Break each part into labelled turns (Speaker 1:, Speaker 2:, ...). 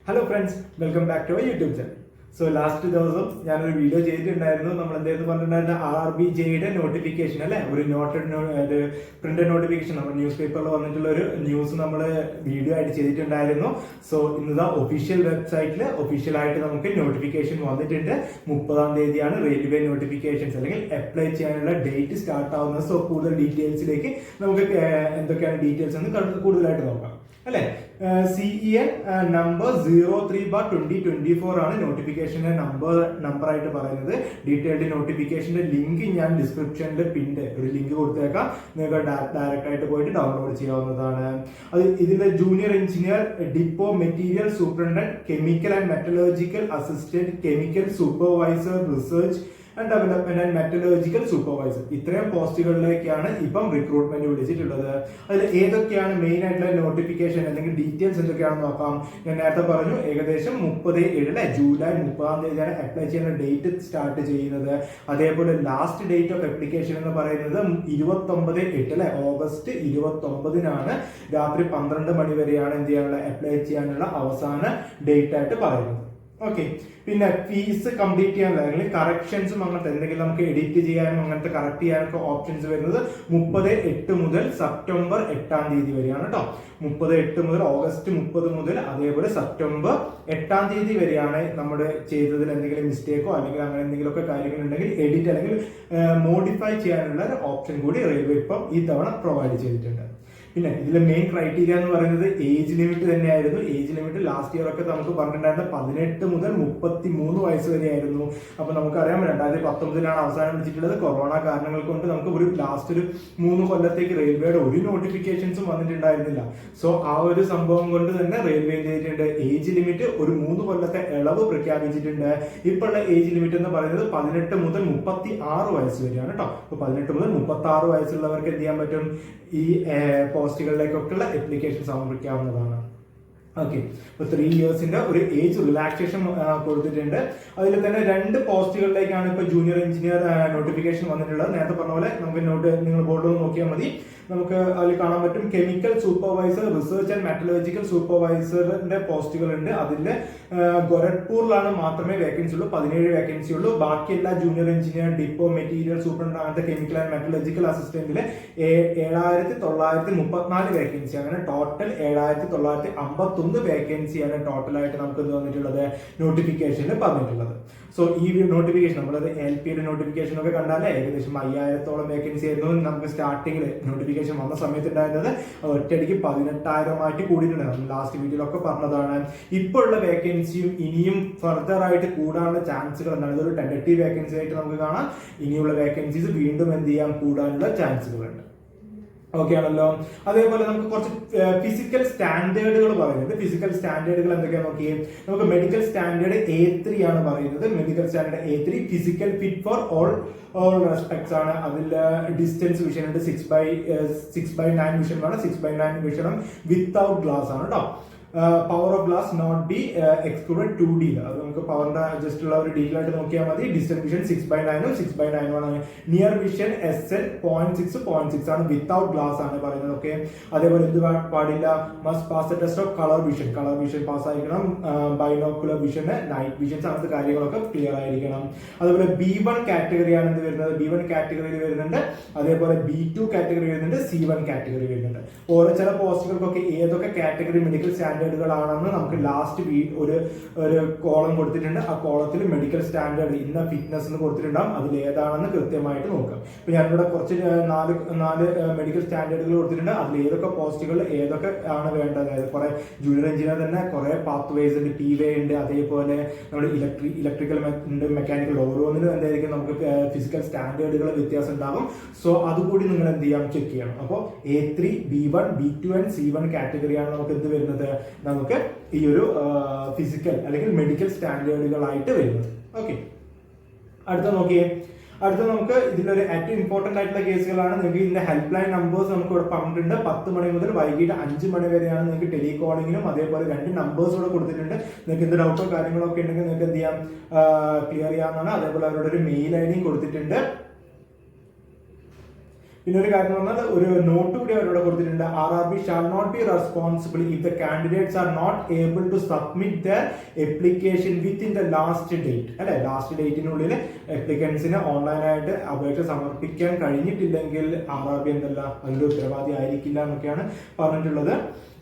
Speaker 1: Hello friends, welcome back to YouTube channel. So last ദിവസം ഞാനൊരു video ചെയ്തിട്ടുണ്ടായിരുന്നു. നമ്മൾ എന്തായിരുന്നു പറഞ്ഞിട്ടുണ്ടായിരുന്ന RBJയുടെ നോട്ടിഫിക്കേഷൻ അല്ലെ, ഒരു പ്രിന്റഡ് നോട്ടിഫിക്കേഷൻ നമ്മൾ ന്യൂസ് പേപ്പറിൽ വന്നിട്ടുള്ള ഒരു ന്യൂസ് നമ്മൾ വീഡിയോ ആയിട്ട് ചെയ്തിട്ടുണ്ടായിരുന്നു. സോ ഇന്ന് ഒഫീഷ്യൽ വെബ്സൈറ്റിൽ ഒഫീഷ്യലായിട്ട് നമുക്ക് നോട്ടിഫിക്കേഷൻ വന്നിട്ടുണ്ട്. 30-ാം തീയതിയാണ് റെയിൽവേ നോട്ടിഫിക്കേഷൻസ് അല്ലെങ്കിൽ അപ്ലൈ ചെയ്യാനുള്ള ഡേറ്റ് സ്റ്റാർട്ട് ആവുന്നത്. സോ കൂടുതൽ ഡീറ്റെയിൽസിലേക്ക് നമുക്ക് എന്തൊക്കെയാണ് ഡീറ്റെയിൽസ് എന്ന് കൂടുതലായിട്ട് നോക്കാം അല്ലെ. CEN നമ്പർ 03/2024 ആണ് നോട്ടിഫിക്കേഷന്റെ നമ്പർ ആയിട്ട് പറയുന്നത്. ഡീറ്റെയിൽഡ് നോട്ടിഫിക്കേഷന്റെ ലിങ്ക് ഞാൻ ഡിസ്ക്രിപ്ഷനിൽ ഒരു ലിങ്ക് കൊടുത്തേക്കാം. നിങ്ങൾക്ക് ഡയറക്റ്റ് ആയിട്ട് പോയിട്ട് ഡൗൺലോഡ് ചെയ്യാവുന്നതാണ്. അത് ഇതിന്റെ junior engineer, depot material superintendent, chemical and metallurgical assistant, chemical supervisor, research and development and metallurgical supervisor, ഇത്രയും പോസ്റ്റുകളിലേക്കാണ് ഇപ്പം റിക്രൂട്ട്മെന്റ് വിളിച്ചിട്ടുള്ളത്. അതിൽ ഏതൊക്കെയാണ് മെയിൻ ആയിട്ടുള്ള നോട്ടിഫിക്കേഷൻ അല്ലെങ്കിൽ ഡീറ്റെയിൽസ് എന്തൊക്കെയാണെന്ന് നോക്കാം. ഞാൻ നേരത്തെ പറഞ്ഞു ഏകദേശം 30/7 ജൂലൈ 30-ാം തീയതിയാണ് അപ്ലൈ ചെയ്യുന്ന ഡേറ്റ് സ്റ്റാർട്ട് ചെയ്യുന്നത്. അതേപോലെ ലാസ്റ്റ് ഡേറ്റ് ഓഫ് അപ്ലിക്കേഷൻ എന്ന് പറയുന്നത് 29/8 ഓഗസ്റ്റ് 29-നാണ് രാത്രി 12 മണി വരെയാണ് എന്ത് ചെയ്യാനുള്ള അപ്ലൈ ചെയ്യാനുള്ള അവസാന ഡേറ്റ് ആയിട്ട് പറയുന്നത്. ഓക്കെ, പിന്നെ ഫീസ് കംപ്ലീറ്റ് ചെയ്യാനുള്ള അല്ലെങ്കിൽ കറക്ഷൻസും അങ്ങനത്തെ എന്തെങ്കിലും നമുക്ക് എഡിറ്റ് ചെയ്യാനും അങ്ങനത്തെ കറക്റ്റ് ചെയ്യാനൊക്കെ ഓപ്ഷൻസ് വരുന്നത് 30/8 മുതൽ സെപ്റ്റംബർ 8-ാം തീയതി വരെയാണ് കേട്ടോ. 30/8 മുതൽ ഓഗസ്റ്റ് 30 മുതൽ അതേപോലെ സെപ്റ്റംബർ 8-ാം തീയതി വരെയാണ് നമ്മൾ ചെയ്തതിൽ എന്തെങ്കിലും മിസ്റ്റേക്കോ അല്ലെങ്കിൽ അങ്ങനെ എന്തെങ്കിലുമൊക്കെ കാര്യങ്ങൾ ഉണ്ടെങ്കിൽ എഡിറ്റ് അല്ലെങ്കിൽ മോഡിഫൈ ചെയ്യാനുള്ള ഒരു ഓപ്ഷൻ കൂടി റെയിൽവേ ഇപ്പം ഈ തവണ പ്രൊവൈഡ് ചെയ്തിട്ടുണ്ട്. പിന്നെ ഇതിലെ മെയിൻ ക്രൈറ്റീരിയ എന്ന് പറയുന്നത് ഏജ് ലിമിറ്റ് തന്നെയായിരുന്നു. ഏജ് ലിമിറ്റ് ലാസ്റ്റ് ഇയർ ഒക്കെ നമുക്ക് പറഞ്ഞിട്ടുണ്ടായിരുന്നത് 18 മുതൽ 33 വയസ്സ് വരെയായിരുന്നു. അപ്പൊ നമുക്കറിയാം 2019-ലാണ് അവസാനം വിളിച്ചിട്ടുള്ളത്. കൊറോണ കാരണങ്ങൾ കൊണ്ട് നമുക്ക് ഒരു ലാസ്റ്റ് ഒരു 3 കൊല്ലത്തേക്ക് റെയിൽവേയുടെ ഒരു നോട്ടിഫിക്കേഷൻസും വന്നിട്ടുണ്ടായിരുന്നില്ല. സോ ആ ഒരു സംഭവം കൊണ്ട് തന്നെ റെയിൽവേ എന്ത് ചെയ്തിട്ടുണ്ട്, ഏജ് ലിമിറ്റ് ഒരു 3 കൊല്ലത്തെ ഇളവ് പ്രഖ്യാപിച്ചിട്ടുണ്ട്. ഇപ്പോഴുള്ള ഏജ് ലിമിറ്റ് എന്ന് പറയുന്നത് 18 മുതൽ 36 വയസ്സ് വരെയാണ് കേട്ടോ. അപ്പൊ 18 മുതൽ 36 വയസ്സുള്ളവർക്ക് എന്ത് ചെയ്യാൻ പറ്റും, ഈ പോസ്റ്റുകളിലേക്കൊക്കെയുള്ള അപ്ലിക്കേഷൻ സമർപ്പിക്കാവുന്നതാണ്. ഓക്കെ, ഇപ്പൊ 3 ഇയേഴ്സിന്റെ ഒരു ഏജ് റിലാക്സേഷൻ കൊടുത്തിട്ടുണ്ട്. അതിൽ തന്നെ 2 പോസ്റ്റുകളിലേക്കാണ് ഇപ്പൊ ജൂനിയർ എഞ്ചിനീയർ നോട്ടിഫിക്കേഷൻ വന്നിട്ടുള്ളത്. നേരത്തെ പറഞ്ഞ പോലെ നമുക്ക് നിങ്ങൾ ബോർഡിൽ നോക്കിയാൽ മതി. നമുക്ക് അതിൽ കാണാൻ പറ്റും chemical supervisor, research and metallurgical സൂപ്പർവൈസറിന്റെ പോസ്റ്റുകൾ ഉണ്ട്. അതിന്റെ ഗോരഖ്പൂരിലാണ് മാത്രമേ വേക്കൻസി ഉള്ളൂ, 17 വേക്കൻസി ഉള്ളൂ. ബാക്കി എല്ലാ junior engineer, depot material superintendent, അങ്ങനത്തെ കെമിക്കൽ ആൻഡ് മെറ്റലർജിക്കൽ അസിസ്റ്റന്റില് 7,934 വേക്കൻസി. അങ്ങനെ ടോട്ടൽ 7,951 വേക്കൻസിയാണ് ടോട്ടലായിട്ട് നമുക്ക് വന്നിട്ടുള്ളത് നോട്ടിഫിക്കേഷനിൽ പറഞ്ഞിട്ടുള്ളത്. സോ ഈ നോട്ടിഫിക്കേഷൻ നമ്മളത് LPയുടെ നോട്ടിഫിക്കേഷൻ ഒക്കെ കണ്ടാലേ ഏകദേശം 5,000-ഓളം വേക്കൻസി ആയിരുന്നു നമുക്ക് സ്റ്റാർട്ടിങ്ങിൽ നോട്ടിഫിക്കേഷൻ വന്ന സമയത്ത് ഉണ്ടായിരുന്നത്. ഒറ്റയടിക്ക് 18,000 കൂടിയിട്ടുണ്ട്. ലാസ്റ്റ് വീഡിയോയിലൊക്കെ പറഞ്ഞതാണ്. ഇപ്പോൾ ഉള്ള വേക്കൻസിയും ഇനിയും ഫർദർ ആയിട്ട് കൂടാനുള്ള ചാൻസുകൾ എന്താണ്, ഇതൊരു ടെൻഡേറ്റീവ് വേക്കൻസി ആയിട്ട് നമുക്ക് കാണാം. ഇനിയുള്ള വേക്കൻസീസ് വീണ്ടും എന്ത് ചെയ്യാൻ കൂടാനുള്ള ചാൻസുകളുണ്ട്. ഓക്കെ ആണല്ലോ. അതേപോലെ നമുക്ക് കുറച്ച് ഫിസിക്കൽ സ്റ്റാൻഡേർഡുകൾ പറയുന്നത്. ഫിസിക്കൽ സ്റ്റാൻഡേർഡുകൾ എന്തൊക്കെയാണെന്ന് നോക്കിയേ. നമുക്ക് മെഡിക്കൽ സ്റ്റാൻഡേർഡ് A3 ആണ് പറയുന്നത്. Medical standard A3 physical fit for all respects ആണ്. അതിൽ ഡിസ്റ്റൻസ് വിഷൻ ഉണ്ട്, 6/9 വിഷൻ വേണം. 6/9 വിഷനും വിത്തൗട്ട് ഗ്ലാസ് ആണ് കേട്ടോ. Power of glass not be excluded 2D. അത് നമുക്ക് പവറിന്റെ ജസ്റ്റ് ഉള്ള ഒരു ഡീറ്റെയിൽ ആയിട്ട് നോക്കിയാൽ മതി. ഡിസ്റ്റൻസ് വിഷൻ 6/9 6/9 ആണ്. നിയർ വിഷൻ SL 0.6 ആണ്. വിത്തൗട്ട് ഗ്ലാസ് ആണ് പറയുന്നത്. ഓക്കെ, അതേപോലെ എന്ത് പാടില്ല, must pass the test of colour vision pass ആയിരിക്കണം. ബൈനോക്കുലർ വിഷന്, നൈറ്റ് വിഷൻസ്, അങ്ങനത്തെ കാര്യങ്ങളൊക്കെ ക്ലിയർ ആയിരിക്കണം. അതേപോലെ B1 കാറ്റഗറി ആണ് എന്ത് വരുന്നത്, B1 കാറ്റഗറിയിൽ വരുന്നുണ്ട്. അതേപോലെ B2 കാറ്റഗറി വരുന്നുണ്ട്, C1 കാറ്റഗറി വരുന്നുണ്ട്. ഓരോ ചില പോസ്റ്റുകൾക്കൊക്കെ ഏതൊക്കെ കാറ്റഗറി മെഡിക്കൽ സ്റ്റാൻഡേർഡുകളാണെന്ന് നമുക്ക് ലാസ്റ്റ് ഒരു കോളം കൊടുത്തിട്ടുണ്ട്. ആ കോളത്തിൽ മെഡിക്കൽ സ്റ്റാൻഡേർഡ് ഇന്ന ഫിറ്റ്നസ് എന്ന് കൊടുത്തിട്ടുണ്ടാവും. അതിൽ ഏതാണെന്ന് കൃത്യമായിട്ട് നോക്കാം. ഇപ്പൊ ഞാനിവിടെ കുറച്ച് 4 മെഡിക്കൽ സ്റ്റാൻഡേർഡുകൾ കൊടുത്തിട്ടുണ്ട്. അതിൽ ഏതൊക്കെ പോസ്റ്റുകൾ ഏതൊക്കെ ആണ് വേണ്ടത്. അതായത് കുറെ ജൂനിയർ എഞ്ചിനീയർ തന്നെ കുറെ പാത്ത് വേസ് ഉണ്ട്, PV ഉണ്ട്. അതേപോലെ നമ്മുടെ ഇലക്ട്രിക്കൽ ഉണ്ട്, മെക്കാനിക്കൽ, ഓരോന്നിനും എന്തായിരിക്കും നമുക്ക് ഫിസിക്കൽ സ്റ്റാൻഡേർഡുകൾ വ്യത്യാസം ഉണ്ടാകും. സോ അതുകൂടി നിങ്ങൾ എന്ത് ചെയ്യാം, ചെക്ക് ചെയ്യണം. അപ്പോൾ A3, B1, B2 and C1 കാറ്റഗറിയാണ് നമുക്ക് എന്ത് വരുന്നത്, നമുക്ക് ഈ ഒരു ഫിസിക്കൽ അല്ലെങ്കിൽ മെഡിക്കൽ സ്റ്റാൻഡേർഡുകളായിട്ട് വരുന്നത്. ഓക്കെ, അടുത്ത നോക്കിയേ. അടുത്ത നമുക്ക് ഇതിലൊരു ഏറ്റവും ഇമ്പോർട്ടന്റ് ആയിട്ടുള്ള കേസുകളാണ്. നിങ്ങൾക്ക് ഇതിന്റെ ഹെൽപ്പ് ലൈൻ നമ്പേഴ്സ് നമുക്ക് ഇവിടെ പറഞ്ഞിട്ടുണ്ട്. 10 മണി മുതൽ വൈകിട്ട് 5 മണി വരെയാണ് നിങ്ങൾക്ക് ടെലികോളിങ്ങിനും. അതേപോലെ 2 നമ്പേഴ്സ് കൂടെ കൊടുത്തിട്ടുണ്ട്. നിങ്ങൾക്ക് എന്ത് ഡൗട്ടോ കാര്യങ്ങളൊക്കെ ഉണ്ടെങ്കിൽ നിങ്ങൾക്ക് എന്ത് ചെയ്യാം, ക്ലിയർ ചെയ്യാവുന്നതാണ്. അതേപോലെ അവരുടെ ഒരു മെയിൽ ID കൊടുത്തിട്ടുണ്ട്. പിന്നെ ഒരു കാര്യം എന്ന് പറഞ്ഞാൽ ഒരു നോട്ട് കൂടി അവരോട് കൊടുത്തിട്ടുണ്ട്. RRB shall not be responsible if the candidates are not able to submit the application within the last date, അല്ലെ ലാസ്റ്റ് ഡേറ്റിനുള്ളിൽ ആപ്ലിക്കൻസിന് ഓൺലൈനായിട്ട് അപേക്ഷ സമർപ്പിക്കാൻ കഴിഞ്ഞിട്ടില്ലെങ്കിൽ RRB എന്തല്ല അതിന്റെ ഉത്തരവാദി ആയിരിക്കില്ല എന്നൊക്കെയാണ് പറഞ്ഞിട്ടുള്ളത്.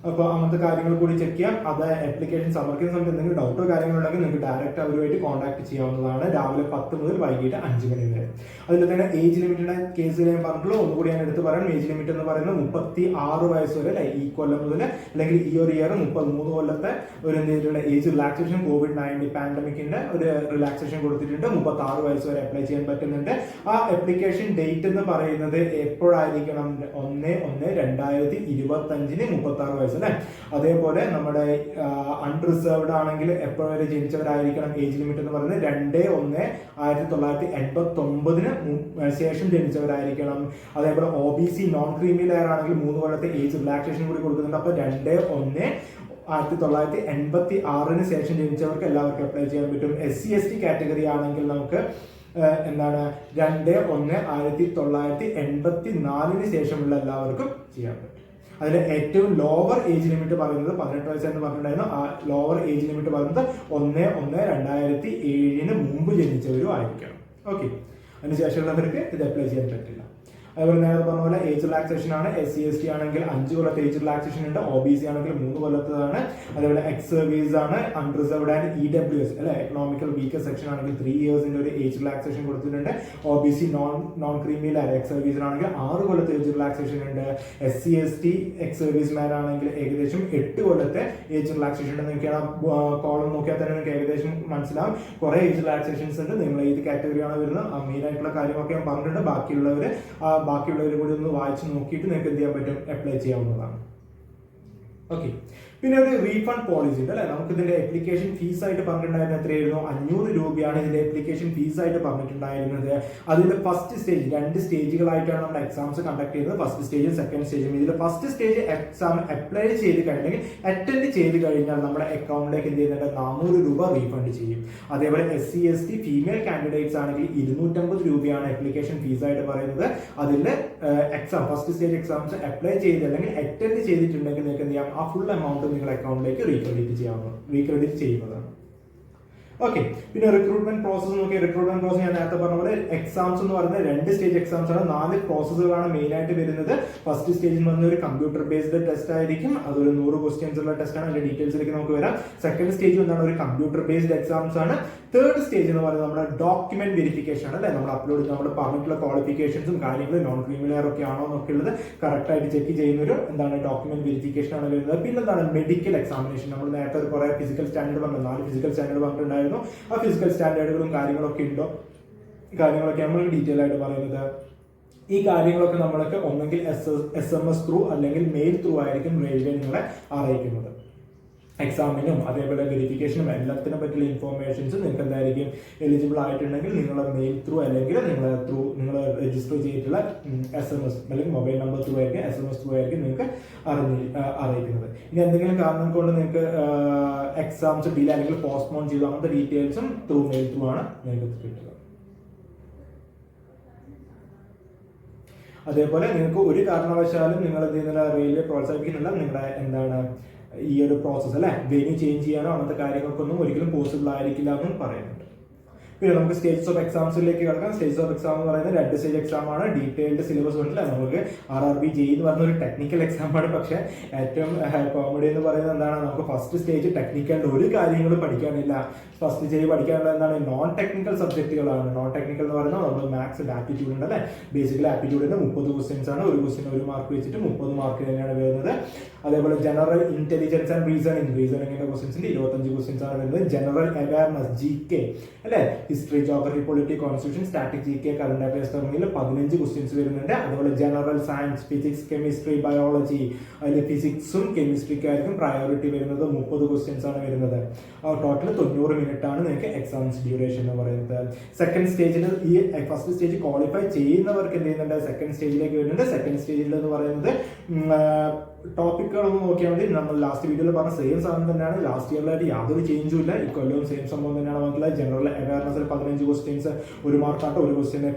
Speaker 1: അപ്പോൾ അങ്ങനത്തെ കാര്യങ്ങൾ കൂടി ചെക്ക് ചെയ്യാം. അത് ആപ്ലിക്കേഷൻ സമർപ്പിക്കുന്ന സമയത്ത് എന്തെങ്കിലും ഡൗട്ടോ കാര്യങ്ങളുണ്ടെങ്കിൽ നിങ്ങൾക്ക് ഡയറക്റ്റ് അവരുമായിട്ട് കോൺടാക്ട് ചെയ്യാവുന്നതാണ്. രാവിലെ 10 മുതൽ വൈകിട്ട് 5 മണി വരെ. അതിൽ തന്നെ ഏജ് ലിമിറ്റിന്റെ കേസിൽ ഞാൻ പറഞ്ഞിട്ടുള്ളൂ, ഒന്നുകൂടി ഞാൻ എടുത്ത് പറയണം. ഏജ് ലിമിറ്റ് എന്ന് പറയുന്നത് 36 വയസ്സ് വരെ, അല്ലെ ഈ കൊല്ലം മുതൽ അല്ലെങ്കിൽ ഈ ഒരു ഇയർ 33 കൊല്ലത്തെ ഒരു എന്തെങ്കിലും ഏജ് റിലാക്സേഷൻ COVID-19 പാൻഡമിക്കിന്റെ ഒരു റിലാക്സേഷൻ കൊടുത്തിട്ടുണ്ട്. 36 വയസ്സ് വരെ അപ്ലൈ ചെയ്യാൻ പറ്റുന്നുണ്ട്. ആ ആപ്ലിക്കേഷൻ ഡേറ്റ് എന്ന് പറയുന്നത് എപ്പോഴായിരിക്കണം? 1/1/2025 36 വയസ്സ്, അല്ലെ. അതേപോലെ നമ്മുടെ അൺറിസർവ്ഡ് ആണെങ്കിൽ എപ്പോഴും വരെ ജനിച്ചവരായിരിക്കണം? ഏജ് ലിമിറ്റ് എന്ന് പറയുന്നത് 2/1/1989 ശേഷം ജനിച്ചവരായിരിക്കണം. അതേപോലെ OBC നോൺ ക്രീമി ലെയർ ആണെങ്കിൽ 3 കൊല്ലത്തെ ഏജ് റിലാക്സേഷൻ കൂടി കൊടുക്കുന്നുണ്ട്. അപ്പൊ 2/1/1986 ശേഷം ജനിച്ചവർക്ക് എല്ലാവർക്കും അപ്ലൈ ചെയ്യാൻ പറ്റും. SC ST കാറ്റഗറി ആണെങ്കിൽ നമുക്ക് എന്താണ് 2/1/1984 ശേഷമുള്ള എല്ലാവർക്കും ചെയ്യാൻ പറ്റും. അതിൽ ഏറ്റവും ലോവർ ഏജ് ലിമിറ്റ് പറയുന്നത് 18 വയസ്സ് എന്ന് പറഞ്ഞിട്ടുണ്ടായിരുന്നു. ആ ലോവർ ഏജ് ലിമിറ്റ് പറയുന്നത് 1/1/2007 മുമ്പ് ജനിച്ചവരും ആയിരിക്കണം. ഓക്കെ, അതിനുശേഷമുള്ളവർക്ക് ഇത് അപ്ലൈ ചെയ്യാൻ പറ്റില്ല. അതുപോലെ നേരത്തെ പറഞ്ഞ പോലെ ഏജ് റിലാക്സേഷൻ ആണ്. SC ST ആണെങ്കിൽ 5 കൊല്ലത്തെ ഏജ് റിലാക്സേഷൻ ഉണ്ട്. OBC ആണെങ്കിൽ 3 കൊല്ലത്തതാണ്. അതേപോലെ എക്സ് സർവീസ് ആണ്. അൺറിസർവ്ഡ് ആൻഡ് EWS, അല്ലെ എക്കണോമിക്കൽ വീക്കർ സെക്ഷൻ ആണെങ്കിൽ 3 ഇയേഴ്സിന്റെ ഒരു ഏജ് റിലാക്സേഷൻ കൊടുത്തിട്ടുണ്ട്. OBC non creamy layer ex സർവീസിനാണെങ്കിൽ 6 കൊല്ലത്തെ ഏജ് റിലാക്സേഷൻ ഉണ്ട്. SC ST ex serviceman ആണെങ്കിൽ ഏകദേശം 8 കൊല്ലത്തെ ഏജ് റിലാക്സേഷൻ ഉണ്ട്. നിങ്ങൾക്ക് കോളം നോക്കിയാൽ തന്നെ നിങ്ങൾക്ക് ഏകദേശം മനസ്സിലാവും. കുറെ ഏജ് റിലാക്സേഷൻസ് ഉണ്ട്. നിങ്ങൾ ഏത് കാറ്റഗറിയാണ് വരുന്നത് മെയിൻ ആയിട്ടുള്ള കാര്യമൊക്കെ ഞാൻ പറഞ്ഞിട്ടുണ്ട്. ബാക്കിയുള്ളവർ കൂടി ഒന്ന് വായിച്ച് നോക്കിയിട്ട് നിങ്ങൾക്ക് എന്ത് ചെയ്യാൻ പറ്റും? അപ്ലൈ ചെയ്യാവുന്നതാണ്. ഓക്കെ, പിന്നെ ഒരു റീഫണ്ട് പോളിസി ഉണ്ട്, അല്ലെ. നമുക്ക് ഇതിന്റെ അപ്ലിക്കേഷൻ ഫീസ് ആയിട്ട് പറഞ്ഞിട്ടുണ്ടായിരുന്നത് എത്രയായിരുന്നു? 500 രൂപയാണ് ഇതിന്റെ അപ്ലിക്കേഷൻ ഫീസ് ആയിട്ട് പറഞ്ഞിട്ടുണ്ടായിരുന്നത്. അതിന്റെ ഫസ്റ്റ് സ്റ്റേജ് 2 സ്റ്റേജുകളായിട്ടാണ് നമ്മൾ എക്സാംസ് കണ്ടക്ട് ചെയ്യുന്നത്. ഫസ്റ്റ് സ്റ്റേജും സെക്കൻഡ് സ്റ്റേജും. ഇതിൽ ഫസ്റ്റ് സ്റ്റേജ് എക്സാം അപ്ലൈ ചെയ്ത് കഴിഞ്ഞെങ്കിൽ അറ്റൻഡ് ചെയ്ത് കഴിഞ്ഞാൽ നമ്മുടെ അക്കൗണ്ടിലേക്ക് എന്ത് ചെയ്യുന്നുണ്ട്? 400 രൂപ റീഫണ്ട് ചെയ്യും. അതേപോലെ SC ST ഫീമെയിൽ കാൻഡിഡേറ്റ്സ് ആണെങ്കിൽ 250 രൂപയാണ് അപ്ലിക്കേഷൻ ഫീസ് ആയിട്ട് പറയുന്നത്. അതിന്റെ exam first stage exams apply ചെയ്ത് അല്ലെങ്കിൽ അറ്റൻഡ് ചെയ്തിട്ടുണ്ടെങ്കിൽ നിങ്ങൾക്ക് എന്ത് ചെയ്യാം? ആ ഫുൾ എമൗണ്ട് നിങ്ങളുടെ അക്കൗണ്ടിലേക്ക് റീക്രെഡിറ്റ് ചെയ്യുന്നതാണ്. ഓക്കെ, പിന്നെ റിക്രൂട്ട്മെന്റ് പ്രോസസ് നോക്കിയാൽ റിക്രൂട്ട്മെന്റ് പ്രോസസ് ഞാൻ നേരത്തെ പറഞ്ഞ പോലെ എക്സാംസ് എന്ന് പറയുന്നത് 2 സ്റ്റേജ് എക്സാംസ് ആണ്. 4 പ്രോസസ്സുകളാണ് മെയിൻ ആയിട്ട് വരുന്നത്. ഫസ്റ്റ് സ്റ്റേജ് എന്ന് പറഞ്ഞ ഒരു കമ്പ്യൂട്ടർ ബേസ്ഡ് ടെസ്റ്റ് ആയിരിക്കും. അതൊരു 100 ക്വസ്റ്റ്യൻസ് ഉള്ള ടെസ്റ്റ് ആണ്. അതിന്റെ ഡീറ്റെയിൽസിലേക്ക് നമുക്ക് വരാം. സെക്കൻഡ് സ്റ്റേജ് എന്താണ്? ഒരു കമ്പ്യൂട്ടർ ബേസ്ഡ് എക്സാംസ് ആണ്. തേർഡ് സ്റ്റേജ് എന്ന് പറയുന്നത് നമ്മുടെ ഡോക്യുമെന്റ് വെരിഫിക്കേഷൻ ആണ്, അല്ലെ. നമ്മൾ നമ്മൾ പറഞ്ഞിട്ടുള്ള ക്വാളിഫിക്കേഷൻസും കാര്യങ്ങളും നോൺ ക്രീമിലെയർ ഒക്കെ ആണോ എന്നൊക്കെ ഉള്ളത് കറക്റ്റ് ആയിട്ട് ചെക്ക് ചെയ്യുന്ന ഒരു ഡോക്യുമെന്റ് വെരിഫിക്കേഷൻ ആണ് വരുന്നത്. പിന്നെ എന്താണ്? Medical examination. നമ്മൾ നേരത്തെ കുറെ ഫിസിക്കൽ സ്റ്റാൻഡേർഡ് പറഞ്ഞു, 4 ഫിസിക്കൽ സ്റ്റാൻഡേർഡ് പറഞ്ഞിട്ടുണ്ടായിരുന്നു. ആ ഫിസിക്കൽ സ്റ്റാൻഡേർഡുകളും കാര്യങ്ങളൊക്കെ ഉണ്ടോ കാര്യങ്ങളൊക്കെ നമ്മൾ ഡീറ്റെയിൽ ആയിട്ട് പറയുന്നത്. ഈ കാര്യങ്ങളൊക്കെ നമ്മളൊക്കെ ഒന്നെങ്കിൽ SMS ത്രൂ അല്ലെങ്കിൽ മെയിൽ ത്രൂ ആയിരിക്കും റെയിൽവേ നിങ്ങളെ അറിയിക്കുന്നത്. എക്സാമിനും അതേപോലെ വെരിഫിക്കേഷനും എല്ലാത്തിനെ പറ്റിയുള്ള ഇൻഫോർമേഷൻസ് നിങ്ങൾക്ക് എന്തായിരിക്കും? എലിജിബിൾ ആയിട്ടുണ്ടെങ്കിൽ നിങ്ങളെ മെയിൽ ത്രൂ അല്ലെങ്കിൽ നിങ്ങൾ രജിസ്റ്റർ ചെയ്തിട്ടുള്ള SMS അല്ലെങ്കിൽ മൊബൈൽ നമ്പർ ത്രൂ ആയിരിക്കും, SMS ത്രൂ ആയിരിക്കും നിങ്ങൾക്ക് അറിയിക്കുന്നത്. ഇനി എന്തെങ്കിലും കാരണം കൊണ്ട് നിങ്ങൾക്ക് എക്സാംസ് ഡിലേ അല്ലെങ്കിൽ പോസ്റ്റ്പോൺ ചെയ്തു അങ്ങനത്തെ ഡീറ്റെയിൽസും മെയിൽ ത്രൂ ആണ് നിങ്ങൾക്ക് കിട്ടുക. അതേപോലെ നിങ്ങൾക്ക് ഒരു കാരണവശാലും നിങ്ങൾ എന്ത് ചെയ്യുന്നില്ല, റെയിൽവേ പ്രോത്സാഹിപ്പിക്കുന്നില്ല നിങ്ങളുടെ ഈ ഒരു പ്രോസസ്സ്, അല്ലെ, വെന്യൂ ചേഞ്ച് ചെയ്യാനോ അങ്ങനത്തെ കാര്യങ്ങൾക്കൊന്നും ഒരിക്കലും പോസിബിൾ ആയിരിക്കില്ല എന്നും പറയുന്നുണ്ട്. പിന്നെ നമുക്ക് സ്റ്റേജസ് ഓഫ് എക്സാംസിലേക്ക് കിടക്കാം. സ്റ്റേജസ് ഓഫ് എക്സാം എന്ന് പറയുന്നത് 2 സ്റ്റേജ് എക്സാം ആണ്. ഡീറ്റെയിൽഡ് സിലബസ് ഉണ്ടല്ല. നമുക്ക് RRB JEE എന്ന് പറഞ്ഞ ഒരു ടെക്നിക്കൽ എക്സാം ആണ്. പക്ഷേ ഏറ്റവും കോമഡി എന്ന് പറയുന്നത് എന്താണ്? നമുക്ക് ഫസ്റ്റ് സ്റ്റേജ് ടെക്നിക്കലിന്റെ ഒരു കാര്യങ്ങളും പഠിക്കാനില്ല. ഫസ്റ്റ് സ്റ്റേജ് പഠിക്കാനുള്ള എന്താണ്? നോൺ ടെക്നിക്കൽ സബ്ജക്റ്റുകളാണ്. നോൺ ടെക്നിക്കൽ എന്ന് പറയുന്നത് നമ്മൾ മാത്സ് ആപ്റ്റിറ്റ്യൂഡ് ഉണ്ട്, അല്ലെ. ബേസിക്കലി ആപ്റ്റിറ്റ്യൂഡിന്റെ 30 ക്വസ്റ്റ്യൻസ് ആണ്. ഒരു ക്വസ്റ്റ്യൻ 1 മാർക്ക് വെച്ചിട്ട് 30 മാർക്ക് തന്നെയാണ് വരുന്നത്. അതേപോലെ ജനറൽ ഇന്റലിജൻസ് ആൻഡ് റീസണിങ്ങിന്റെ ക്വസ്റ്റ്യൻസിന്റെ 25 ക്വസ്റ്റ്യൻസ് ആണ് വരുന്നത്. ജനറൽ അവയർനെസ് GK, അല്ലെ, history, geography, polity, constitution, static GK, current affairs തുടങ്ങിയ 15 ക്വസ്റ്റ്യൻസ് വരുന്നുണ്ട്. അതുപോലെ general science, physics, chemistry, biology, അതിൽ ഫിസിക്സും കെമിസ്ട്രിക്കായിരിക്കും പ്രയോറിറ്റി വരുന്നത്. 30 ക്വസ്റ്റ്യൻസ് ആണ് വരുന്നത്. ടോട്ടൽ 90 മിനിറ്റ് ആണ് നിങ്ങൾക്ക് എക്സാംസ് ഡ്യൂറേഷൻ എന്ന് പറയുന്നത്. സെക്കൻഡ് സ്റ്റേജിൽ ഈ ഫസ്റ്റ് സ്റ്റേജ് ക്വാളിഫൈ ചെയ്യുന്നവർക്ക് എന്ത് ചെയ്യുന്നുണ്ട്? സെക്കൻഡ് സ്റ്റേജിലേക്ക് വരുന്നുണ്ട്. സെക്കൻഡ് സ്റ്റേജിൽ എന്ന് പറയുന്നത് ടോപ്പിക്കുകളൊന്നും നോക്കിയാൽ മതി. നമ്മൾ ലാസ്റ്റ് വീഡിയോയിൽ പറഞ്ഞ സെയിം സാധനം തന്നെയാണ്. ലാസ്റ്റ് ഇയറിലായിട്ട് യാതൊരു ചേഞ്ചും ഇല്ല. ഇക്കൊല്ലവും സെയിം സംഭവം തന്നെയാണ് വന്നിട്ടുള്ളത്. ജനറൽ അവയർനെസ്സിൽ 15 ക്വസ്റ്റ്യൻസ്, 1 മാർക്കാട്ടോ. ഒരു ക്വസ്റ്റ്യന്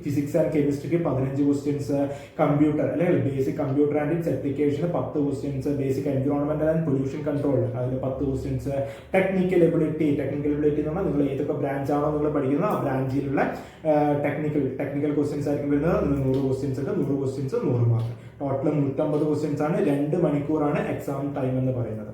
Speaker 1: ഫിസിക്സ് ആൻഡ് കെമിസ്ട്രിക്ക് 15 ക്വസ്റ്റ്യൻസ്, കമ്പ്യൂട്ടർ അല്ലെങ്കിൽ ബേസിക് കമ്പ്യൂട്ടർ ആൻഡ് ഇറ്റ്സ് ആപ്ലിക്കേഷന് 10 ക്വസ്റ്റ്യൻസ്, ബേസിക് എൻവയോൺമെന്റൽ ആൻഡ് പൊല്യൂഷൻ കൺട്രോൾ അതിൽ 10 ക്വസ്റ്റ്യൻസ്, ടെക്നിക്കൽ എബിലിറ്റി എന്ന് പറഞ്ഞാൽ നിങ്ങൾ ഏതൊക്കെ ബ്രാഞ്ച് ആണോ നിങ്ങൾ പഠിക്കുന്നത് ആ ബ്രാഞ്ചിലുള്ള ടെക്നിക്കൽ ക്വസ്റ്റ്യൻസ് ആയിരിക്കും വരുന്നത്. 100 ക്വസ്റ്റ്യൻസ് ഉണ്ട്. 100 ക്വസ്റ്റ്യൻസ് 100 മാർക്ക്. ടോട്ടൽ 150 ക്വസ്റ്റ്യൻസ് ആണ്. 2 മണിക്കൂറാണ് എക്സാം ടൈം എന്ന് പറയുന്നത്.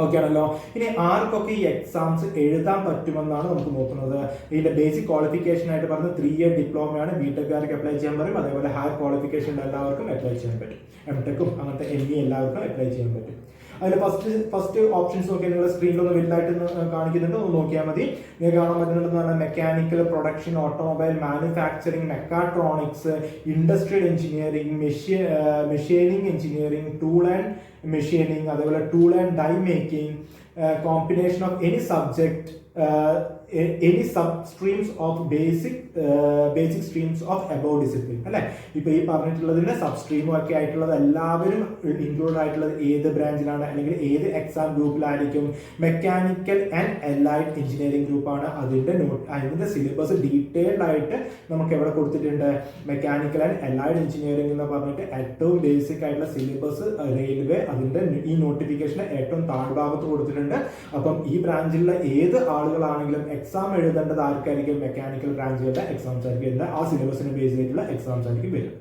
Speaker 1: ഓക്കെ ആണല്ലോ. ഇനി ആർക്കൊക്കെ ഈ എക്സാംസ് എഴുതാൻ പറ്റുമെന്നാണ് നമുക്ക് നോക്കുന്നത്. ഇതിന്റെ ബേസിക് ക്വാളിഫിക്കേഷൻ ആയിട്ട് പറഞ്ഞ 3 ഇയർ ഡിപ്ലോമയാണ്. ബിടെക്കാർക്ക് അപ്ലൈ ചെയ്യാൻ പറയും. അതേപോലെ ഹയർ ക്വാളിഫിക്കേഷൻ എല്ലാവർക്കും അപ്ലൈ ചെയ്യാൻ പറ്റും. എംടെക്കും അങ്ങനത്തെ ME എല്ലാവർക്കും അപ്ലൈ ചെയ്യാൻ പറ്റും. അതിൽ ഫസ്റ്റ് ഓപ്ഷൻസ് നോക്കിയാൽ നിങ്ങൾ സ്ക്രീനിലൊന്ന് വലുതായിട്ട് കാണിക്കുന്നുണ്ട്, ഒന്ന് നോക്കിയാൽ മതി. നിങ്ങൾക്ക് കാണാൻ പറ്റുന്നുണ്ടെന്ന് mechanical, production, automobile, manufacturing, mechatronics, industrial engineering, machining engineering, tool and machining, അതേപോലെ tool and die making, combination of any subject, any sub streams of basic streams of above discipline അല്ലെ. ഇപ്പൊ ഈ പറഞ്ഞിട്ടുള്ളതിന് സബ് സ്ട്രീമും ഒക്കെ ആയിട്ടുള്ളത് എല്ലാവരും ഇൻക്ലൂഡ് ആയിട്ടുള്ളത് ഏത് ബ്രാഞ്ചിലാണ് അല്ലെങ്കിൽ ഏത് എക്സാം ഗ്രൂപ്പിലായിരിക്കും? മെക്കാനിക്കൽ ആൻഡ് അലൈഡ് എഞ്ചിനീയറിംഗ് ഗ്രൂപ്പാണ്. അതിന്റെ സിലബസ് ഡീറ്റെയിൽഡ് ആയിട്ട് നമുക്ക് എവിടെ കൊടുത്തിട്ടുണ്ട്? മെക്കാനിക്കൽ ആൻഡ് അലൈഡ് എഞ്ചിനീയറിംഗ് എന്ന് പറഞ്ഞിട്ട് ഏറ്റവും ബേസിക് ആയിട്ടുള്ള സിലബസ് റെയിൽവേ അതിന്റെ ഈ നോട്ടിഫിക്കേഷന് ഏറ്റവും താഴ്ഭാഗത്ത് കൊടുത്തിട്ടുണ്ട്. അപ്പം ഈ ബ്രാഞ്ചിലുള്ള ഏത് ആളുകളാണെങ്കിലും എക്സാം എഴുതേണ്ടത് ആർക്കായിരിക്കും? മെക്കാനിക്കൽ ബ്രാഞ്ചുകളുടെ എക്സാംസ് ആയിരിക്കും വരുന്നത്. ആ സിലബസിന് ബേസ് ചെയ്തിട്ടുള്ള എക്സാംസ് ആയിരിക്കും വരും.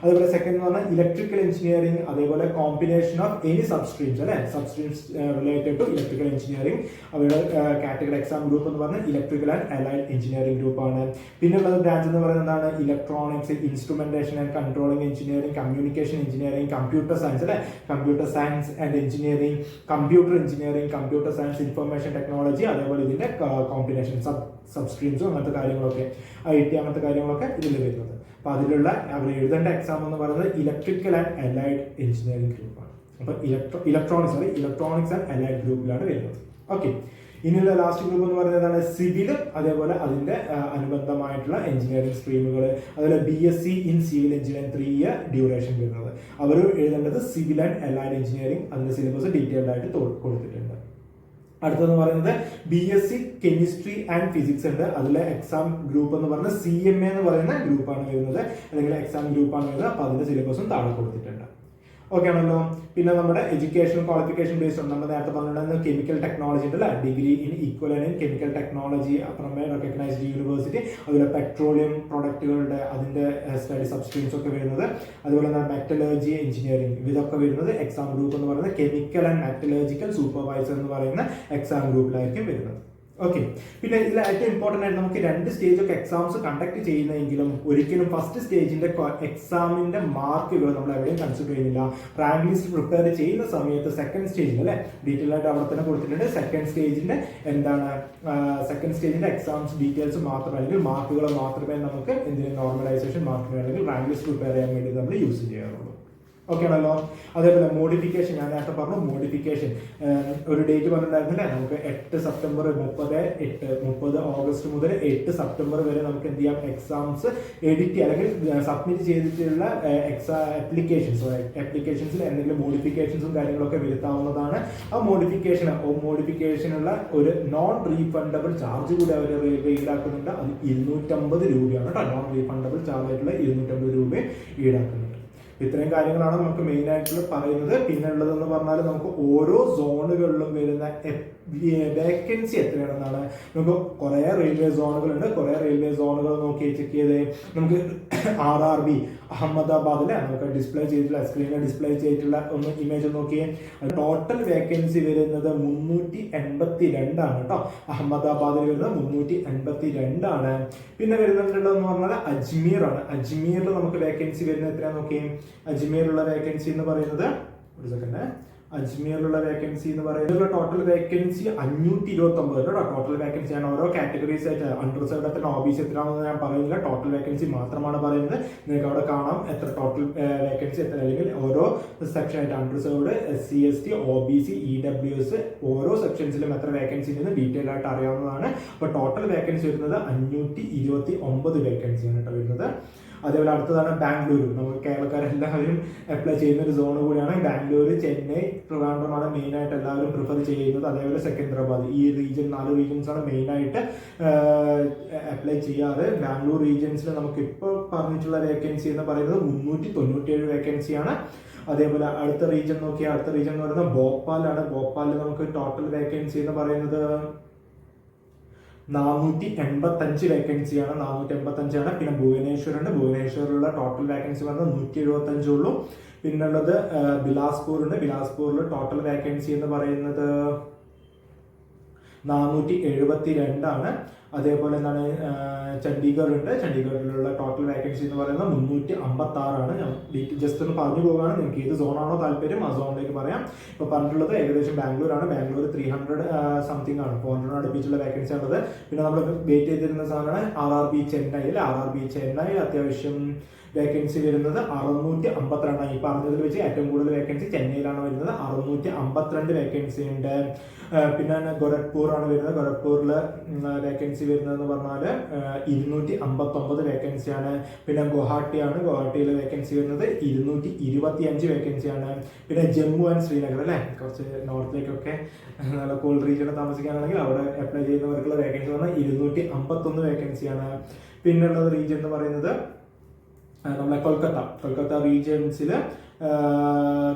Speaker 1: അതേപോലെ സെക്കൻഡ് എന്ന് പറഞ്ഞാൽ ഇലക്ട്രിക്കൽ എഞ്ചിനീയറിംഗ്, അതേപോലെ കോമ്പിനേഷൻ ഓഫ് എനി സബ്സ്ട്രീംസ് അല്ലെ. സബ്സ്ട്രീംസ് റിലേറ്റഡ് ടു ഇലക്ട്രിക്കൽ എഞ്ചിനീയറിംഗ്. അവരുടെ കാറ്റഗറി എക്സാം ഗ്രൂപ്പ് എന്ന് പറഞ്ഞാൽ ഇലക്ട്രിക്കൽ ആൻഡ് അലൈഡ് എഞ്ചിനീയറിംഗ് ഗ്രൂപ്പാണ്. പിന്നെയുള്ള ബ്രാഞ്ച് എന്ന് പറയുന്നത് എന്താണ്? Electronics, instrumentation and controlling engineering, communication engineering, computer science അല്ലെ. Computer science and engineering, computer engineering, computer science, information technology, അതേപോലെ ഇതിന്റെ കോമ്പിനേഷൻ സബ്സ്ട്രീംസും അങ്ങനത്തെ കാര്യങ്ങളൊക്കെ, IT അങ്ങനത്തെ കാര്യങ്ങളൊക്കെ ഇതിൽ വരുന്നത്. അപ്പൊ അതിലുള്ള അവർ എഴുതേണ്ട എക്സാം എന്ന് പറയുന്നത് ഇലക്ട്രിക്കൽ ആൻഡ് അലൈഡ് എഞ്ചിനീയറിംഗ് ഗ്രൂപ്പാണ്. അപ്പൊ ഇലക്ട്രോണിക്സ് ആൻഡ് അലൈഡ് ഗ്രൂപ്പിലാണ് വരുന്നത്. ഓക്കെ. ഇനിയുള്ള ലാസ്റ്റ് ഗ്രൂപ്പ് എന്ന് പറയുന്നതാണ് സിവിൽ, അതേപോലെ അതിന്റെ അനുബന്ധമായിട്ടുള്ള എഞ്ചിനീയറിംഗ് സ്ട്രീമുകൾ, അതുപോലെ BSc in civil engineering 3 year duration വരുന്നത്. അവർ എഴുതേണ്ടത് സിവിൽ ആൻഡ് അലൈഡ് എഞ്ചിനീയറിംഗ്. അതിന്റെ സിലബസ് ഡീറ്റെയിൽഡ് ആയിട്ട് കൊടുത്തിട്ടുണ്ട്. അടുത്തെന്ന് പറയുന്നത് BSc കെമിസ്ട്രി ആൻഡ് ഫിസിക്സ് ഉണ്ട്. അതിലെ എക്സാം ഗ്രൂപ്പ് എന്ന് പറയുന്നത് CMA എന്ന് പറയുന്ന ഗ്രൂപ്പാണ് വരുന്നത്, അല്ലെങ്കിൽ എക്സാം ഗ്രൂപ്പാണ് വരുന്നത്. അപ്പൊ അതിന്റെ സിലബസും താഴെ കൊടുത്തിട്ടുണ്ട്. ഓക്കെ ആണല്ലോ. പിന്നെ നമ്മുടെ എഡ്യൂക്കേഷൻ ക്വാളിഫിക്കേഷൻ ബേസ്ഡ് ഉണ്ട്. നമ്മൾ നേരത്തെ പറഞ്ഞിട്ടുണ്ടായിരുന്ന കെമിക്കൽ ടെക്നോളജി ഉണ്ടല്ലേ, degree in equivalent in chemical technology from A recognised university. അതുപോലെ പെട്രോളിയം പ്രൊഡക്റ്റുകളുടെ അതിന്റെ സ്റ്റഡി സബ്സ്ട്രീംസ് ഒക്കെ വരുന്നത്. അതുപോലെ തന്നെ മെറ്റലർജി എഞ്ചിനീയറിംഗ്, ഇതൊക്കെ വരുന്നത് എക്സാം ഗ്രൂപ്പ് എന്ന് പറയുന്നത് കെമിക്കൽ ആൻഡ് മെറ്റലർജിക്കൽ സൂപ്പർവൈസർ എന്ന് പറയുന്ന എക്സാം ഗ്രൂപ്പിലായിരിക്കും വരുന്നത്. ഓക്കെ. പിന്നെ ഇതിൽ ഏറ്റവും ഇമ്പോർട്ടന്റ് ആയിട്ട് നമുക്ക് 2 സ്റ്റേജ് ഒക്കെ എക്സാംസ് കണ്ടക്ട് ചെയ്യുന്നെങ്കിലും ഒരിക്കലും ഫസ്റ്റ് സ്റ്റേജിന്റെ എക്സാമിന്റെ മാർക്കുകൾ നമ്മൾ എവിടെയും കൺസിഡർ ചെയ്യുന്നില്ല. റാങ്ക് ലിസ്റ്റ് പ്രിപ്പയർ ചെയ്യുന്ന സമയത്ത് സെക്കൻഡ് സ്റ്റേജിൽ അല്ലെ ഡീറ്റെയിൽ ആയിട്ട് അവിടെ തന്നെ കൊടുത്തിട്ടുണ്ട്. സെക്കൻഡ് സ്റ്റേജിന്റെ എക്സാംസ് ഡീറ്റെയിൽസ് മാത്രമേ അല്ലെങ്കിൽ മാർക്കുകൾ മാത്രമേ നമുക്ക് എന്തിനും നോർമലൈസേഷൻ മാർക്കിന് അല്ലെങ്കിൽ റാങ്ക് ലിസ്റ്റ് പ്രിപ്പയർ ചെയ്യാൻ വേണ്ടി നമ്മൾ യൂസ് ചെയ്യാറുള്ളൂ. ഓക്കെ ആണല്ലോ. അതേപോലെ മോഡിഫിക്കേഷൻ ഞാൻ നേരത്തെ പറഞ്ഞു. മോഡിഫിക്കേഷൻ ഒരു ഡേറ്റ് പറഞ്ഞിട്ടുണ്ടായിരുന്നില്ലേ, നമുക്ക് 8 സെപ്റ്റംബർ 30 ഓഗസ്റ്റ് മുതൽ 8 സെപ്റ്റംബർ വരെ നമുക്ക് എന്ത് ചെയ്യാം? എക്സാംസ് എഡിറ്റ് അല്ലെങ്കിൽ സബ്മിറ്റ് ചെയ്തിട്ടുള്ള ആപ്ലിക്കേഷൻസിൽ എന്തെങ്കിലും മോഡിഫിക്കേഷൻസും കാര്യങ്ങളൊക്കെ വരുത്താവുന്നതാണ്. ആ മോഡിഫിക്കേഷനുള്ള ഒരു നോൺ റീഫണ്ടബിൾ ചാർജ് കൂടി അവർ റെയിൽവേ ഈടാക്കുന്നുണ്ട്. അത് 250 രൂപയാണ് കേട്ടോ. നോൺ റീഫണ്ടബിൾ ചാർജ് ആയിട്ടുള്ള 250 രൂപ ഈടാക്കുന്നുണ്ട്. ഇത്രയും കാര്യങ്ങളാണ് നമുക്ക് മെയിൻ ആയിട്ടുള്ള പറയുന്നത്. പിന്നെ ഉള്ളതെന്ന് പറഞ്ഞാൽ നമുക്ക് ഓരോ സോണുകളിലും വരുന്ന വേക്കൻസി എത്രയാണെന്നാണ്. നമുക്ക് കുറെ റെയിൽവേ സോണുകളുണ്ട്. കുറെ റെയിൽവേ സോണുകൾ നോക്കി ചെക്ക് ചെയ്ത് നമുക്ക് RRB അഹമ്മദാബാദ് അല്ലെ നമുക്ക് ഡിസ്പ്ലേ ചെയ്തിട്ടുള്ള സ്ക്രീനിൽ ഡിസ്പ്ലേ ചെയ്തിട്ടുള്ള ഒന്ന് ഇമേജ് നോക്കിയേ. ടോട്ടൽ വേക്കൻസി വരുന്നത് 382 ആണ് കേട്ടോ. അഹമ്മദാബാദിൽ വരുന്നത് 382 ആണ്. പിന്നെ വരുന്നുണ്ടെന്ന് പറഞ്ഞാൽ അജ്മീർ ആണ്. അജ്മീറിൽ നമുക്ക് വേക്കൻസി വരുന്നത് എത്രയാ നോക്കിയേ. അജ്മീറിലുള്ള വേക്കൻസി എന്ന് പറയുന്നത് ഒരു സെക്കൻഡ്. അജ്മീറിലുള്ള വേക്കൻസി എന്ന് പറയുന്നത് ടോട്ടൽ വേക്കൻസി 529 കേട്ടോ. ടോട്ടൽ വേക്കൻസി ആണ്. ഓരോ കാറ്റഗറീസ് ആയിട്ട് അൺറിസർവ്ഡ് എത്ര OBC എത്രയാണെന്ന് ഞാൻ പറയുന്നില്ല. ടോട്ടൽ വേക്കൻസി മാത്രമാണ് പറയുന്നത്. നിങ്ങൾക്ക് അവിടെ കാണാം എത്ര ടോട്ടൽ വേക്കൻസി എത്ര, അല്ലെങ്കിൽ ഓരോ സെക്ഷൻ ആയിട്ട് unreserved, SC ST OBC EWS ഓരോ സെക്ഷൻസിലും എത്ര വേക്കൻസി ഉണ്ടെന്ന് ഡീറ്റെയിൽ ആയിട്ട് അറിയാവുന്നതാണ്. അപ്പൊ ടോട്ടൽ വേക്കൻസി വരുന്നത് 529 വേക്കൻസിയാണ് കേട്ടോ വരുന്നത്. അതേപോലെ അടുത്തതാണ് ബാംഗ്ലൂരു. നമുക്ക് കേരളക്കാരെല്ലാവരും അപ്ലൈ ചെയ്യുന്ന ഒരു സോൺ കൂടിയാണ് ബാംഗ്ലൂര്, ചെന്നൈ, ട്രിവാൻഡ്രമാണ് മെയിനായിട്ട് എല്ലാവരും പ്രിഫർ ചെയ്യുന്നത്. അതേപോലെ സെക്കന്ദരാബാദ്. ഈ റീജിയൻ 4 റീജിയൻസാണ് മെയിനായിട്ട് അപ്ലൈ ചെയ്യാറ്. ബാംഗ്ലൂർ റീജിയൻസിൽ നമുക്ക് ഇപ്പോൾ പറഞ്ഞിട്ടുള്ള വേക്കൻസി എന്ന് പറയുന്നത് 397 വേക്കൻസിയാണ്. അതേപോലെ അടുത്ത റീജിയൻ നോക്കിയാൽ അടുത്ത റീജിയൻ എന്ന് പറയുന്നത് ഭോപ്പാലാണ്. ഭോപ്പാലിൽ നമുക്ക് ടോട്ടൽ വേക്കൻസി എന്ന് പറയുന്നത് 485 വേക്കൻസിയാണ്. 485ആണ്. പിന്നെ ഭുവനേശ്വറുണ്ട്. ഭുവനേശ്വറിലുള്ള ടോട്ടൽ വേക്കൻസി പറയുന്നത് 175 ഉള്ളൂ. പിന്നുള്ളത് ബിലാസ്പൂർ ഉണ്ട്. ബിലാസ്പൂരിൽ ടോട്ടൽ വേക്കൻസി എന്ന് പറയുന്നത് 472 ആണ്. അതേപോലെ എന്താണ് ചണ്ഡീഗഡ് ഉണ്ട്. ചണ്ഡീഗഡിലുള്ള ടോട്ടൽ വേക്കൻസി എന്ന് പറയുന്നത് 356 ആണ്. ഞാൻ ജസ്റ്റ് ഒന്ന് പറഞ്ഞു പോവുകയാണ്. നിങ്ങൾക്ക് ഏത് സോണാണോ താല്പര്യം ആ സോണിലേക്ക് പറയാം. ഇപ്പോൾ പറഞ്ഞിട്ടുള്ളത് ഏകദേശം ബാംഗ്ലൂർ ആണ്. ബാംഗ്ലൂർ 300 സംതിങ് ആണ്. 400 അടുപ്പിച്ചുള്ള വേക്കൻസി ഉള്ളത്. പിന്നെ നമ്മൾ വെയിറ്റ് ചെയ്തിരുന്ന സാധനമാണ് RRB ചെന്നൈ. RRB ചെന്നൈ അത്യാവശ്യം വേക്കൻസി വരുന്നത് 652. ഈ പറഞ്ഞതിൽ വെച്ച് ഏറ്റവും കൂടുതൽ വേക്കൻസി ചെന്നൈയിലാണ് വരുന്നത്. 652 വേക്കൻസി ഉണ്ട്. പിന്നെ ഗോരഖ്പൂർ ആണ് വരുന്നത്. ഗോരഖ്പൂരിൽ വേക്കൻസി വരുന്നതെന്ന് പറഞ്ഞാൽ 259 വേക്കൻസിയാണ്. പിന്നെ ഗുവാഹട്ടിയാണ്. ഗുവാഹട്ടിയിൽ വേക്കൻസി വരുന്നത് 225 വേക്കൻസിയാണ്. പിന്നെ ജമ്മു ആൻഡ് ശ്രീനഗർ അല്ലേ, കുറച്ച് നോർത്തിലേക്കൊക്കെ നല്ല കോൾഡ് റീജിയനിൽ താമസിക്കാനാണെങ്കിൽ അവിടെ അപ്ലൈ ചെയ്യുന്നവർക്കുള്ള വേക്കൻസി പറഞ്ഞാൽ 251 വേക്കൻസിയാണ്. പിന്നുള്ളത് റീജിയൻ എന്ന് പറയുന്നത് നമ്മളെ കൊൽക്കത്ത റീജിയൻസിൽ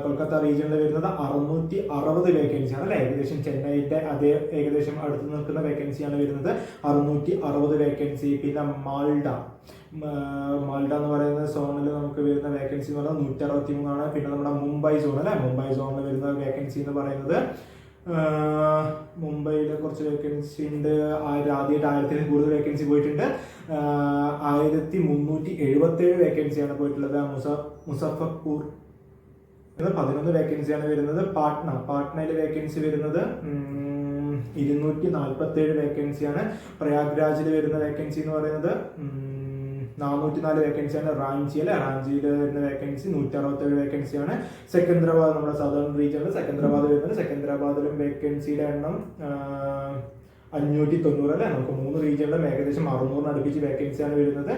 Speaker 1: കൊൽക്കത്ത റീജിയനിൽ വരുന്നത് 660 വേക്കൻസിയാണ് അല്ലെ. ഏകദേശം ചെന്നൈയുടെ അതേ ഏകദേശം അടുത്ത് നിൽക്കുന്ന വേക്കൻസിയാണ് വരുന്നത്. 660 വേക്കൻസി. പിന്നെ മാൾഡ എന്ന് പറയുന്ന സോണിൽ നമുക്ക് വരുന്ന വേക്കൻസി എന്ന് പറയുന്നത് 163 ആണ്. പിന്നെ നമ്മുടെ മുംബൈ സോൺ അല്ലെ, മുംബൈ സോണിൽ വരുന്ന വേക്കൻസി എന്ന് പറയുന്നത് മുംബൈയിൽ കുറച്ച് വേക്കൻസി ഉണ്ട്. ആദ്യമായിട്ട് 1000-ൽ കൂടുതൽ വേക്കൻസി പോയിട്ടുണ്ട്. 1377 വേക്കൻസിയാണ് പോയിട്ടുള്ളത്. മുസഫർപൂർ 11 വേക്കൻസിയാണ് വരുന്നത്. പാട്നയിൽ വേക്കൻസി വരുന്നത് 247 വേക്കൻസിയാണ്. പ്രയാഗ്രാജിൽ വരുന്ന വേക്കൻസി എന്ന് പറയുന്നത് 404 വേക്കൻസിയാണ്. റാഞ്ചിയിൽ വരുന്ന വേക്കൻസി 167 വേക്കൻസിയാണ്. സെക്കന്ദരാബാദ് നമ്മുടെ സദേൺ റീജിയനിൽ സെക്കന്ദരാബാദ് വരുന്നത്. സെക്കന്ദരാബാദിലും വേക്കൻസിയുടെ എണ്ണം 590 അല്ലെ. നമുക്ക് 3 റീജിയനിലും ഏകദേശം 600 അടുപ്പിച്ച് വേക്കൻസിയാണ് വരുന്നത്.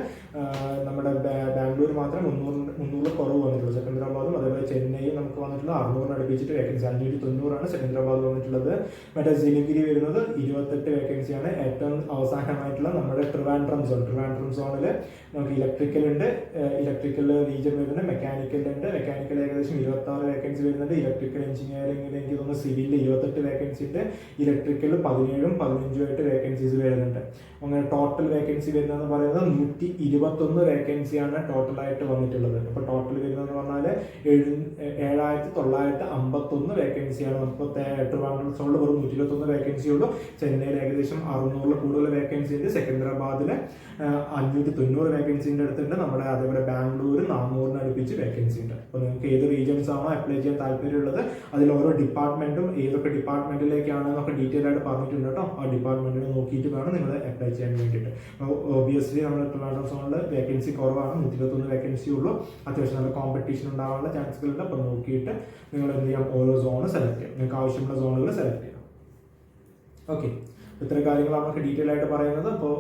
Speaker 1: നമ്മുടെ ബാംഗ്ലൂർ മാത്രം 300 കുറവ് വന്നിട്ടുള്ളൂ. സെക്കന്ദരാബാദും അതേപോലെ ചെന്നൈയും നമുക്ക് വന്നിട്ടുള്ള 600 അടുപ്പിച്ചിട്ട് വേക്കൻസി 590 സെക്കന്ദരാബാദ് വന്നിട്ടുള്ളത്. മറ്റേ സിലിഗുരി വരുന്നത് 28 വേക്കൻസിയാണ്. ഏറ്റവും അവസാനമായിട്ടുള്ള നമ്മുടെ ട്രിവാൻഡ്രം സോണിൽ നമുക്ക് ഇലക്ട്രിക്കൽ ഉണ്ട്. ഇലക്ട്രിക്കൽ റീജിയൻ വരുന്നത് മെക്കാനിക്കൽ ഉണ്ട്. മെക്കാനിക്കൽ ഏകദേശം 26 വേക്കൻസി വരുന്നുണ്ട്. ഇലക്ട്രിക്കൽ എഞ്ചിനീയറിംഗിൽ എനിക്ക് തോന്നുന്നു സിവിലിൽ 28 വേക്കൻസി ഉണ്ട്. ഇലക്ട്രിക്കൽ 17-ഉം 15-ആയിട്ട് വേക്കൻസീസ് വരുന്നുണ്ട്. അങ്ങനെ ടോട്ടൽ വേക്കൻസി വരുന്നതെന്ന് പറയുന്നത് 121 വേക്കൻസിയാണ് ടോട്ടലായിട്ട് വന്നിട്ടുള്ളത്. അപ്പോൾ ടോട്ടൽ വരുന്നതെന്ന് പറഞ്ഞാൽ 7951 വേക്കൻസിയാണ്. നമുക്ക് ട്രിവാൻഡ്രം സോണിൽ വെറും 121 വേക്കൻസി ഉള്ളൂ. ചെന്നൈയിൽ ഏകദേശം 600-ൽ കൂടുതൽ വേക്കൻസി ഉണ്ട്. സെക്കന്ദരാബാദിൽ 590 വേക്കൻസിൻ്റെ അടുത്തുണ്ട്. നമ്മുടെ അതേപോലെ ബാംഗ്ലൂർ 400-ന് അടുപ്പിച്ച് വേക്കൻസി ഉണ്ട്. അപ്പോൾ നിങ്ങൾക്ക് ഏത് റീജിയൻസ് ആണോ അപ്ലൈ ചെയ്യാൻ താല്പര്യമുള്ളത് അതിൽ ഓരോ ഡിപ്പാർട്ട്മെന്റും ഏതൊക്കെ ഡിപ്പാർട്ട്മെന്റിലേക്കാണെന്നൊക്കെ ഡീറ്റെയിൽ ആയിട്ട് പറഞ്ഞിട്ടുണ്ട് കേട്ടോ. ആ ഡിപ്പാർട്ട്മെന്റിനെ നോക്കിയിട്ട് വേണം നിങ്ങൾ അപ്ലൈ ചെയ്യാൻ വേണ്ടിയിട്ട്. ഒബിയസ്ലി നമ്മൾ ട്രിവാൻഡ്രം സോണിൽ വേക്കൻസി കുറവാണ്. 121 വേക്കൻസി ഉള്ളൂ. അത്യാവശ്യം നല്ല കോമ്പറ്റീഷൻ ഉണ്ടാവാനുള്ള ചാൻസുകളുണ്ട്. അപ്പോൾ നോക്കിയിട്ട് നിങ്ങൾ എന്ത് ചെയ്യാം, ഓരോ സോണ് സെലക്ട് ചെയ്യാം. നിങ്ങൾക്ക് ആവശ്യമുള്ള സോണുകൾ സെലക്ട് ചെയ്യാം. ഓക്കെ, ഇത്രയും കാര്യങ്ങളാണ് നമുക്ക് ഡീറ്റെയിൽ ആയിട്ട് പറയുന്നത്. അപ്പോൾ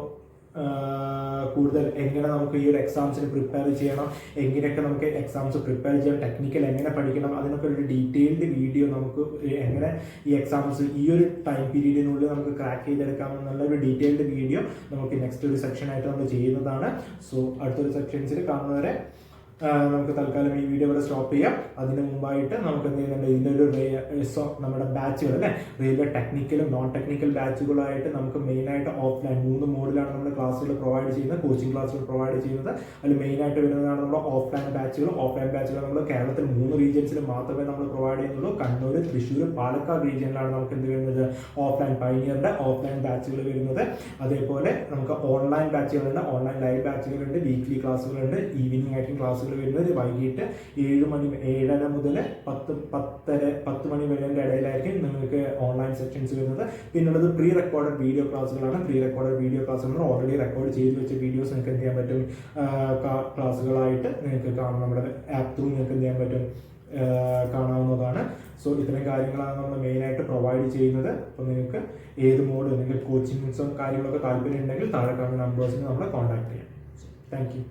Speaker 1: കൂടുതൽ എങ്ങനെ നമുക്ക് ഈ ഒരു എക്സാംസിന് പ്രിപ്പയർ ചെയ്യണം, എങ്ങനെയൊക്കെ നമുക്ക് എക്സാംസ് പ്രിപ്പയർ ചെയ്യാം, ടെക്നിക്കൽ എങ്ങനെ പഠിക്കണം, അതിനൊക്കെ ഒരു ഡീറ്റെയിൽഡ് വീഡിയോ നമുക്ക് എങ്ങനെ ഈ എക്സാംസ് ഈ ഒരു ടൈം പീരീഡിനുള്ളിൽ നമുക്ക് ക്രാക്ക് ചെയ്തെടുക്കാം എന്നുള്ള ഒരു ഡീറ്റെയിൽഡ് വീഡിയോ നമുക്ക് നെക്സ്റ്റ് ഒരു സെക്ഷനായിട്ട് നമ്മൾ ചെയ്യുന്നതാണ്. സോ അടുത്തൊരു സെക്ഷൻസിൽ കാണുന്നവരെ നമുക്ക് തൽക്കാലം ഈ വീഡിയോ ഇവിടെ സ്റ്റോപ്പ് ചെയ്യാം. അതിന് മുമ്പായിട്ട് നമുക്ക് എന്ത് ചെയ്യുന്നുണ്ട്, ഇതിൻ്റെ ഒരു നമ്മുടെ ബാച്ചുകൾ അല്ലേ, റെയിൽവേ ടെക്നിക്കലും നോൺ ടെക്നിക്കൽ ബാച്ചുകളായിട്ട് നമുക്ക് മെയിനായിട്ട് ഓഫ്ലൈൻ 3 മോഡിലാണ് നമ്മൾ ക്ലാസ്സുകൾ പ്രൊവൈഡ് ചെയ്യുന്നത്, കോച്ചിങ് ക്ലാസ്സുകൾ പ്രൊവൈഡ് ചെയ്യുന്നത്. അതിൽ മെയിനായിട്ട് വരുന്നതാണ് നമ്മുടെ ഓഫ്ലൈൻ ബാച്ചുകൾ. ഓഫ്ലൈൻ ബാച്ചുകൾ നമ്മൾ കേരളത്തിൽ 3 റീജിയൻസിൽ മാത്രമേ നമ്മൾ പ്രൊവൈഡ് ചെയ്യുന്നുള്ളൂ. കണ്ണൂർ, തൃശ്ശൂർ, പാലക്കാട് റീജിയനിലാണ് നമുക്ക് എന്ത് വരുന്നത്, ഓഫ്ലൈൻ പൈനിയറിന്റെ ഓഫ്ലൈൻ ബാച്ചുകൾ വരുന്നത്. അതേപോലെ നമുക്ക് ഓൺലൈൻ ബാച്ചുകളുണ്ട്, ഓൺലൈൻ ലൈവ് ബാച്ചുകളുണ്ട്, വീക്ക്ലി ക്ലാസ്സുകളുണ്ട്, ഈവനിങ് ആയിട്ട് ക്ലാസ്സുകൾ വരുന്നത് വൈകിട്ട് 7:30 മുതൽ 10 മണി വരെയുടെ ഇടയിലായിരിക്കും നിങ്ങൾക്ക് ഓൺലൈൻ സെക്ഷൻസ് വരുന്നത്. പിന്നുള്ളത് പ്രീ റെക്കോർഡഡ് വീഡിയോ ക്ലാസ്സുകളാണ്. പ്രീ റെക്കോർഡഡ് വീഡിയോ ക്ലാസ്സുകൾ ഓൾറെഡി റെക്കോർഡ് ചെയ്ത് വെച്ച വീഡിയോസ് നിങ്ങൾക്ക് എന്ത് ചെയ്യാൻ പറ്റും, ക്ലാസ്സുകളായിട്ട് നിങ്ങൾക്ക് കാണാം. നമ്മുടെ ആപ്പ് ത്രൂ നിങ്ങൾക്ക് എന്ത് ചെയ്യാൻ പറ്റും, കാണാവുന്നതാണ്. സോ ഇത്തരം കാര്യങ്ങളാണ് നമ്മൾ മെയിനായിട്ട് പ്രൊവൈഡ് ചെയ്യുന്നത്. അപ്പോൾ നിങ്ങൾക്ക് ഏത് മോഡ്, നിങ്ങൾക്ക് കോച്ചിങ്സും കാര്യങ്ങളൊക്കെ താല്പര്യം ഉണ്ടെങ്കിൽ താഴെ കാണുന്ന നമ്പേഴ്സിന് നമ്മളെ കോൺടാക്ട് ചെയ്യാം. Thank you.